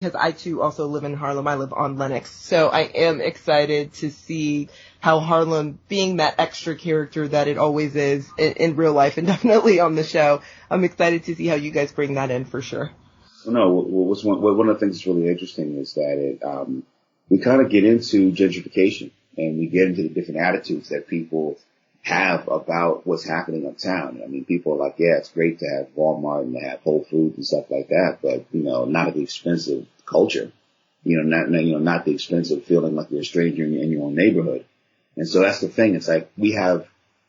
because I too also live in Harlem. I live on Lenox. So I am excited to see how Harlem, being that extra character that it always is in real life and definitely on the show, I'm excited to see how you guys bring that in for sure. No, one of the things that's really interesting is that we kind of get into gentrification and we get into the different attitudes that people have about what's happening uptown. I mean, people are like, yeah, it's great to have Walmart and to have Whole Foods and stuff like that, but, not at the expense of culture, not the expense of feeling like you're a stranger in your own neighborhood. And so that's the thing. It's like we have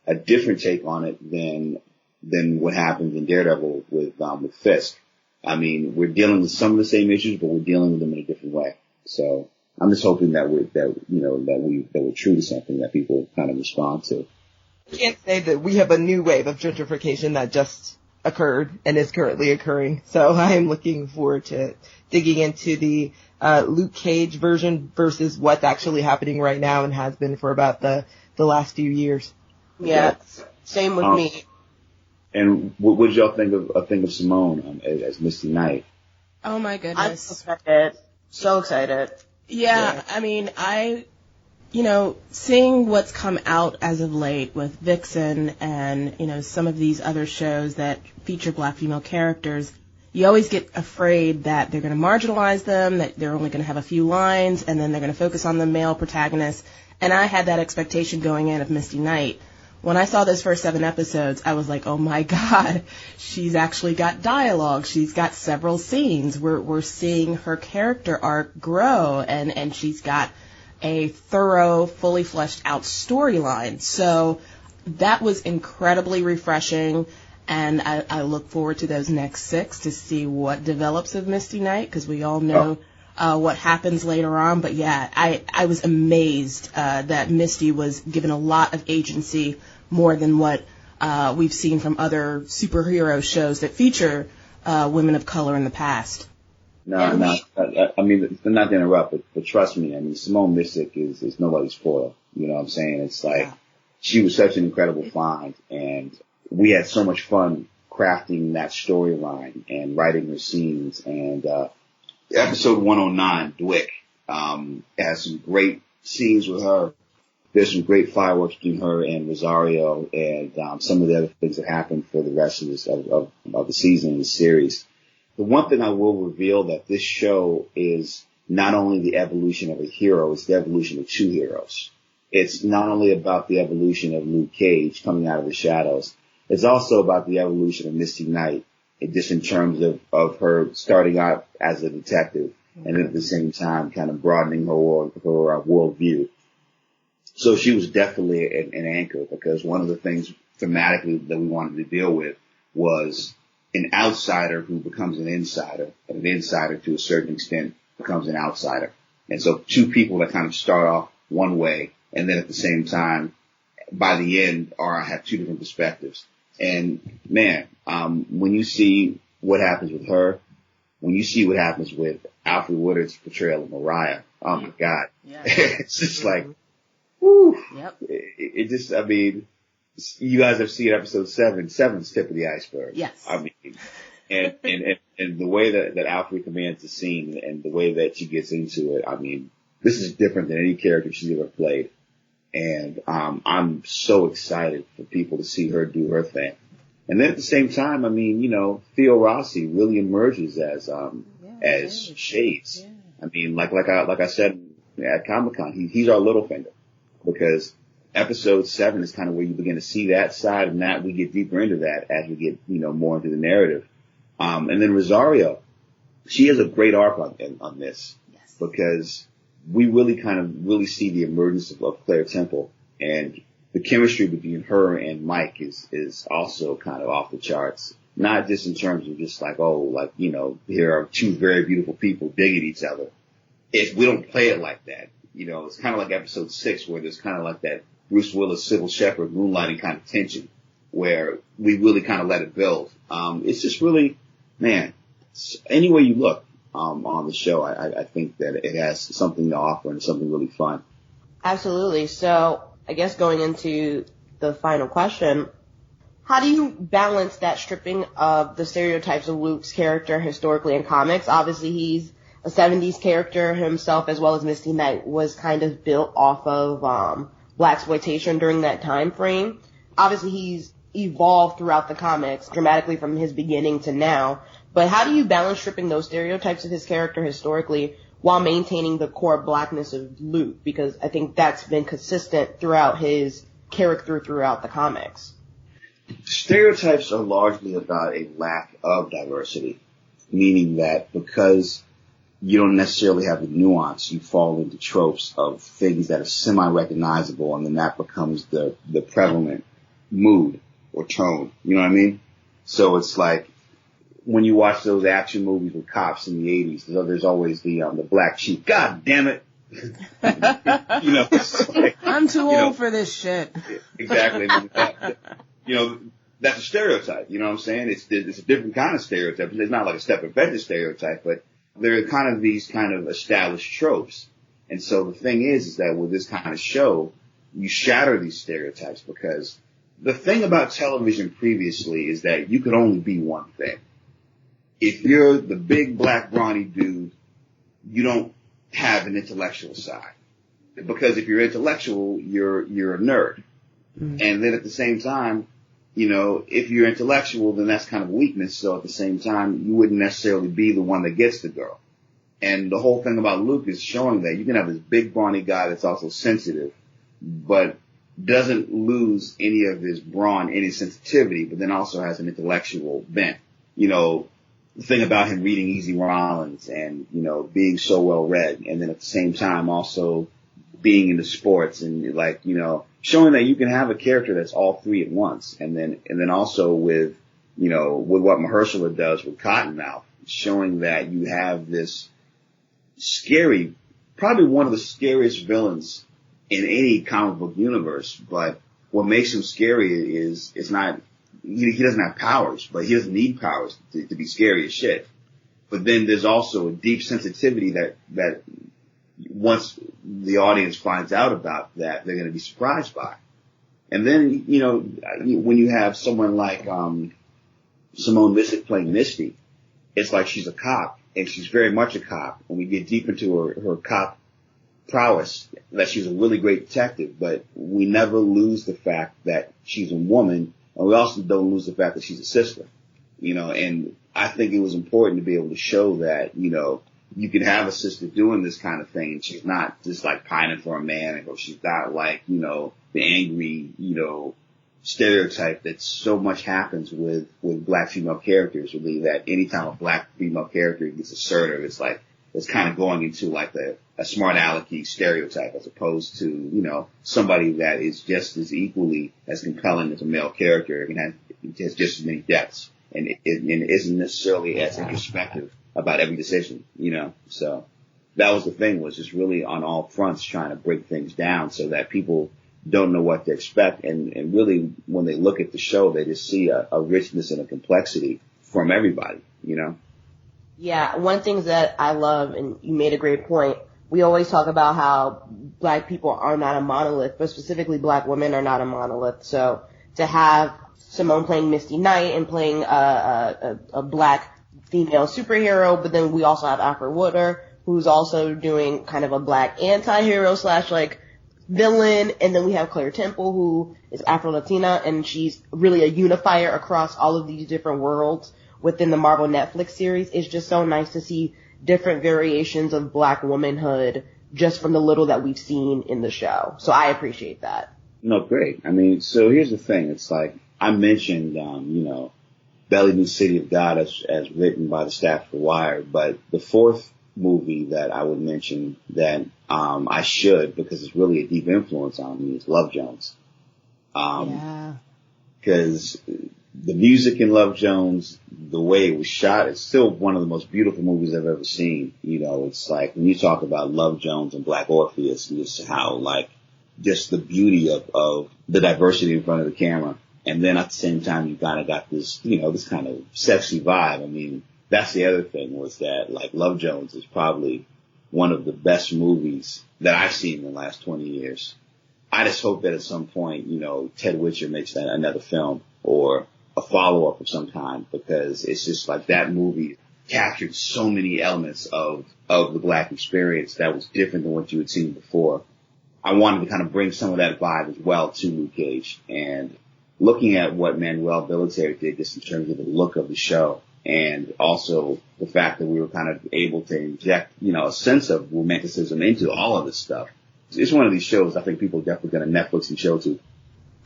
a different take on it than what happens in Daredevil with Fisk. I mean, we're dealing with some of the same issues, but we're dealing with them in a different way. So I'm just hoping that we're true to something that people kind of respond to. I can't say that we have a new wave of gentrification that just occurred and is currently occurring. So I am looking forward to digging into the Luke Cage version versus what's actually happening right now and has been for about the last few years. Yeah, same with me. And what did y'all think of Simone as Misty Knight? Oh my goodness. I'm excited. So excited. Yeah, I mean, seeing what's come out as of late with Vixen and, some of these other shows that feature black female characters, you always get afraid that they're going to marginalize them, that they're only going to have a few lines, and then they're going to focus on the male protagonist. And I had that expectation going in of Misty Knight. When I saw those first 7 episodes, I was like, oh my God, she's actually got dialogue. She's got several scenes. We're seeing her character arc grow, and she's got a thorough, fully fleshed out storyline. So that was incredibly refreshing, and I look forward to those next 6 to see what develops of Misty Knight, because we all know what happens later on. But yeah, I was amazed that Misty was given a lot of agency, more than what we've seen from other superhero shows that feature women of color in the past. No. I mean, not to interrupt, but trust me. I mean, Simone Missick is nobody's foil. You know what I'm saying? It's like she was such an incredible find, and we had so much fun crafting that storyline and writing her scenes. And episode 109, Dwick, has some great scenes with her. There's some great fireworks between her and Rosario, and some of the other things that happen for the rest of the season and the series. The one thing I will reveal that this show is not only the evolution of a hero, it's the evolution of 2 heroes. It's not only about the evolution of Luke Cage coming out of the shadows. It's also about the evolution of Misty Knight, just in terms of her starting out as a detective and then at the same time kind of broadening her worldview. So she was definitely an anchor, because one of the things thematically that we wanted to deal with was an outsider who becomes an insider, and an insider to a certain extent becomes an outsider. And so 2 people that kind of start off one way, and then at the same time, by the end, have 2 different perspectives. And man, when you see what happens with her, when you see what happens with Alfred Woodard's portrayal of Mariah, oh my God, it's just like, woo. Yep. It just, I mean, you guys have seen episode 7. 7's tip of the iceberg. Yes. I mean, and the way that Alfred commands the scene and the way that she gets into it, I mean, this is different than any character she's ever played. And I'm so excited for people to see her do her thing. And then at the same time, I mean, Theo Rossi really emerges as Shades. Yeah. I mean, like I said at Comic-Con, he's our Littlefinger, because episode 7 is kind of where you begin to see that side, and that we get deeper into that as we get, more into the narrative. And then Rosario, she has a great arc on this, because we really see the emergence of Claire Temple, and the chemistry between her and Mike is also kind of off the charts. Not just in terms of just like, here are 2 very beautiful people digging each other. We don't play it like that. It's kind of like episode 6, where there's kind of like that Bruce Willis, Sybil Shepherd moonlighting kind of tension, where we really kind of let it build. It's just really, man, any way you look on the show, I think that it has something to offer and something really fun. Absolutely. So I guess going into the final question, how do you balance that stripping of the stereotypes of Luke's character historically in comics? Obviously, he's a 70s character himself, as well as Misty Knight, was kind of built off of blaxploitation during that time frame. Obviously, he's evolved throughout the comics dramatically from his beginning to now. But how do you balance stripping those stereotypes of his character historically while maintaining the core blackness of Luke? Because I think that's been consistent throughout his character throughout the comics. Stereotypes are largely about a lack of diversity, meaning that because you don't necessarily have the nuance, you fall into tropes of things that are semi-recognizable, and then that becomes the prevalent mood or tone. You know what I mean? So it's like when you watch those action movies with cops in the 80s, there's always the black sheep. God damn it. You know, it's like, I'm too old for this shit. Exactly. I mean, you know, that's a stereotype. You know what I'm saying? It's a different kind of stereotype. It's not like a Step and Fetch stereotype, but there are kind of these kind of established tropes. And so the thing is that with this kind of show, you shatter these stereotypes, because the thing about television previously is that you could only be one thing. If you're the big black brawny dude, you don't have an intellectual side. Because if you're intellectual, you're a nerd. Mm. And then at the same time, you know, if you're intellectual, then that's kind of a weakness. So at the same time, you wouldn't necessarily be the one that gets the girl. And the whole thing about Luke is showing that you can have this big brawny guy that's also sensitive, but doesn't lose any of his brawn, any sensitivity, but then also has an intellectual bent. You know, the thing about him reading Easy Rollins and, you know, being so well read, and then at the same time also being into sports and, like, you know, showing that you can have a character that's all three at once. And then also with, you know, with what Mahershala does with Cottonmouth, showing that you have this scary, probably one of the scariest villains in any comic book universe. But what makes him scary is it's not, he doesn't have powers, but he doesn't need powers to be scary as shit. But then there's also a deep sensitivity that once the audience finds out about that, they're going to be surprised by. And then, you know, when you have someone like Simone Missick playing Misty, it's like she's a cop, and she's very much a cop. When we get deep into her cop prowess, that she's a really great detective, but we never lose the fact that she's a woman, and we also don't lose the fact that she's a sister. You know, and I think it was important to be able to show that, you know, you can have a sister doing this kind of thing, and she's not just like pining for a man, or she's not like, you know, the angry, you know, stereotype that so much happens with black female characters. Really, that anytime a black female character gets assertive, it's like, it's kind of going into like a smart alecky stereotype, as opposed to, you know, somebody that is just as equally as compelling as a male character and has just as many depths, and isn't necessarily as introspective about every decision, you know. So that was the thing, was just really on all fronts trying to break things down so that people don't know what to expect. And really, when they look at the show, they just see a richness and a complexity from everybody, you know. Yeah, one of the things that I love, and you made a great point, we always talk about how black people are not a monolith, but specifically black women are not a monolith. So to have Simone playing Misty Knight and playing a black female superhero, but then we also have Alfred Woodard, who's also doing kind of a black anti-hero / like villain, and then we have Claire Temple, who is Afro-Latina, and she's really a unifier across all of these different worlds within the Marvel Netflix series. It's just so nice to see different variations of black womanhood just from the little that we've seen in the show. So I appreciate that. No, great. I mean, so here's the thing. It's like I mentioned, you know, Belly New City of God as written by the staff of The Wire, but the fourth movie that I would mention that I should, because it's really a deep influence on me, is Love Jones. Because the music in Love Jones, the way it was shot, it's still one of the most beautiful movies I've ever seen. You know, it's like when you talk about Love Jones and Black Orpheus, and just how, like, just the beauty of the diversity in front of the camera. And then at the same time, you kind of got this, you know, this kind of sexy vibe. I mean, that's the other thing, was that, like, Love Jones is probably one of the best movies that I've seen in the last 20 years. I just hope that at some point, you know, Ted Witcher makes another film or a follow-up of some kind, because it's just like that movie captured so many elements of the Black experience that was different than what you had seen before. I wanted to kind of bring some of that vibe as well to Luke Cage, and looking at what Manuel Belisaire did just in terms of the look of the show, and also the fact that we were kind of able to inject, a sense of romanticism into all of this stuff. It's one of these shows I think people are definitely going to Netflix and chill to.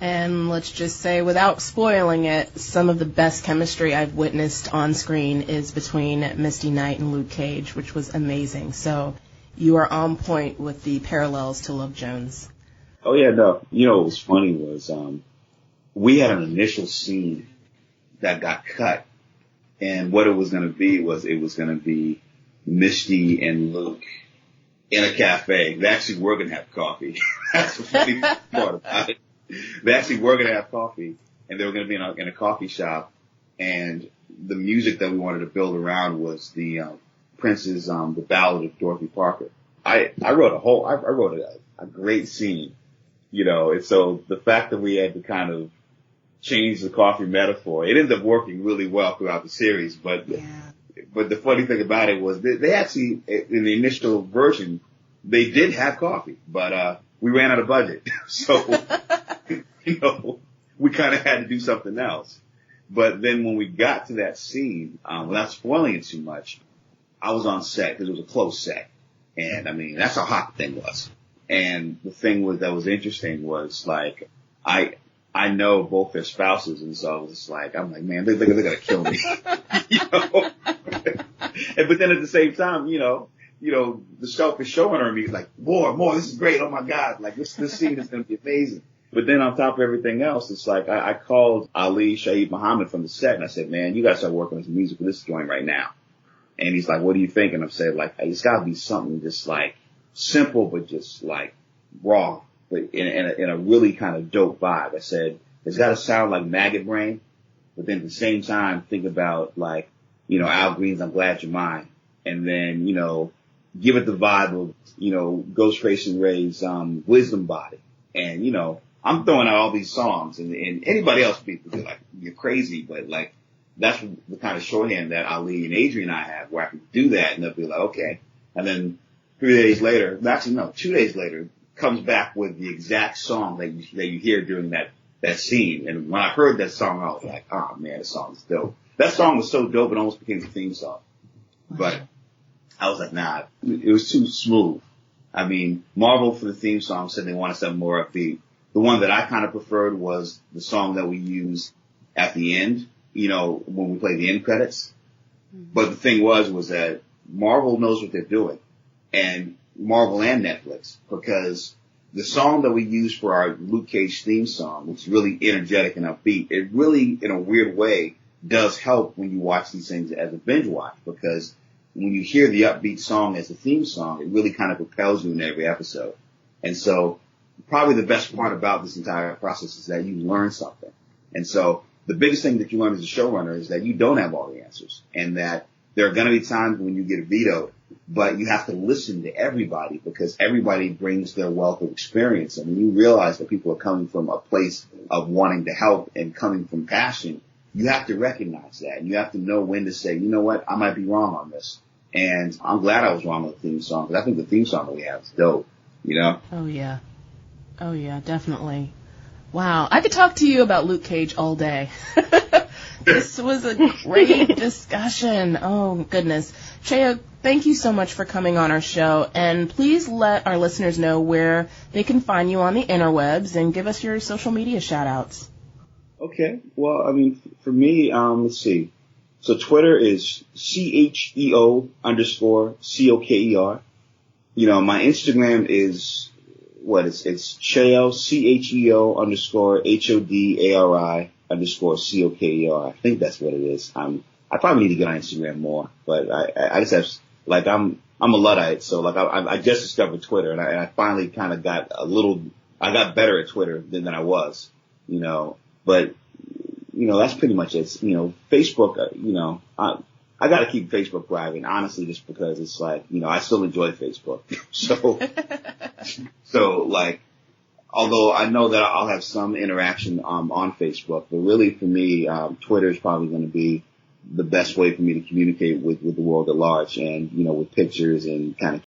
And let's just say, without spoiling it, some of the best chemistry I've witnessed on screen is between Misty Knight and Luke Cage, which was amazing. So you are on point with the parallels to Love Jones. Oh, yeah, no. What was funny was we had an initial scene that got cut. And what it was going to be was it was going to be Misty and Luke in a cafe. They actually were going to have coffee. That's the funny part about it. They actually were going to have coffee, and they were going to be in a coffee shop. And the music that we wanted to build around was the Prince's The Ballad of Dorothy Parker. I wrote a great scene, and so the fact that we had to kind of change the coffee metaphor, it ended up working really well throughout the series. But the funny thing about it was they actually, in the initial version, they did have coffee, but we ran out of budget. So, we kind of had to do something else. But then when we got to that scene, without spoiling it too much, I was on set because it was a closed set. And I mean, that's how hot the thing was. And the thing that was interesting was like, I know both their spouses, and so I was just like, I'm like, man, they're gonna kill me. But then at the same time, the selfish showrunner in me is like, more, this is great, oh my God, like this scene is gonna be amazing. But then on top of everything else, it's like I called Ali Shaheed Muhammad from the set, and I said, man, you gotta start working on some music for this joint right now. And he's like, what do you think? And I said, like, it's gotta be something just like simple, but just like raw, but in a really kind of dope vibe. I said, it's gotta sound like Maggot Brain, but then at the same time, think about like, Al Green's I'm Glad You're Mine. And then, give it the vibe of, Ghostface and Ray's, Wisdom Body. And, I'm throwing out all these songs, and anybody else would be like, you're crazy, but like, that's the kind of shorthand that Ali and Adrian and I have, where I can do that, and they'll be like, okay. And then 2 days later, comes back with the exact song that you hear during that scene. And when I heard that song, I was like, oh man, this song is dope. That song was so dope, it almost became the theme song. But I was like, nah, it was too smooth. I mean, Marvel for the theme song said they wanted something more upbeat. The one that I kind of preferred was the song that we use at the end, when we play the end credits. Mm-hmm. But the thing was that Marvel knows what they're doing, and Marvel and Netflix, because the song that we use for our Luke Cage theme song, which is really energetic and upbeat, it really, in a weird way, does help when you watch these things as a binge watch, because when you hear the upbeat song as the theme song, it really kind of propels you in every episode. And so probably the best part about this entire process is that you learn something. And so the biggest thing that you learn as a showrunner is that you don't have all the answers, and that there are going to be times when you get vetoed, but you have to listen to everybody, because everybody brings their wealth of experience. And when you realize that people are coming from a place of wanting to help and coming from passion, you have to recognize that, and you have to know when to say, you know what, I might be wrong on this. And I'm glad I was wrong with the theme song, because I think the theme song that we have is dope, Oh yeah, definitely. Wow, I could talk to you about Luke Cage all day. This was a great discussion. Oh, goodness. Cheo, thank you so much for coming on our show, and please let our listeners know where they can find you on the interwebs, and give us your social media shout-outs. Okay. Well, I mean, for me, let's see. So Twitter is CHEO_COKER. My Instagram is it's Cheo, CHEO_HODARI_COKER. I think that's what it is. I probably need to get on Instagram more, but I just have, like, I'm a Luddite, so like I just discovered Twitter, and I finally kind of got I got better at Twitter than I was, but that's pretty much it. Facebook, I got to keep Facebook private, honestly, just because it's like, I still enjoy Facebook. So like, although I know that I'll have some interaction on Facebook, but really for me, Twitter is probably going to be the best way for me to communicate with the world at large, and, you know, with pictures and kind of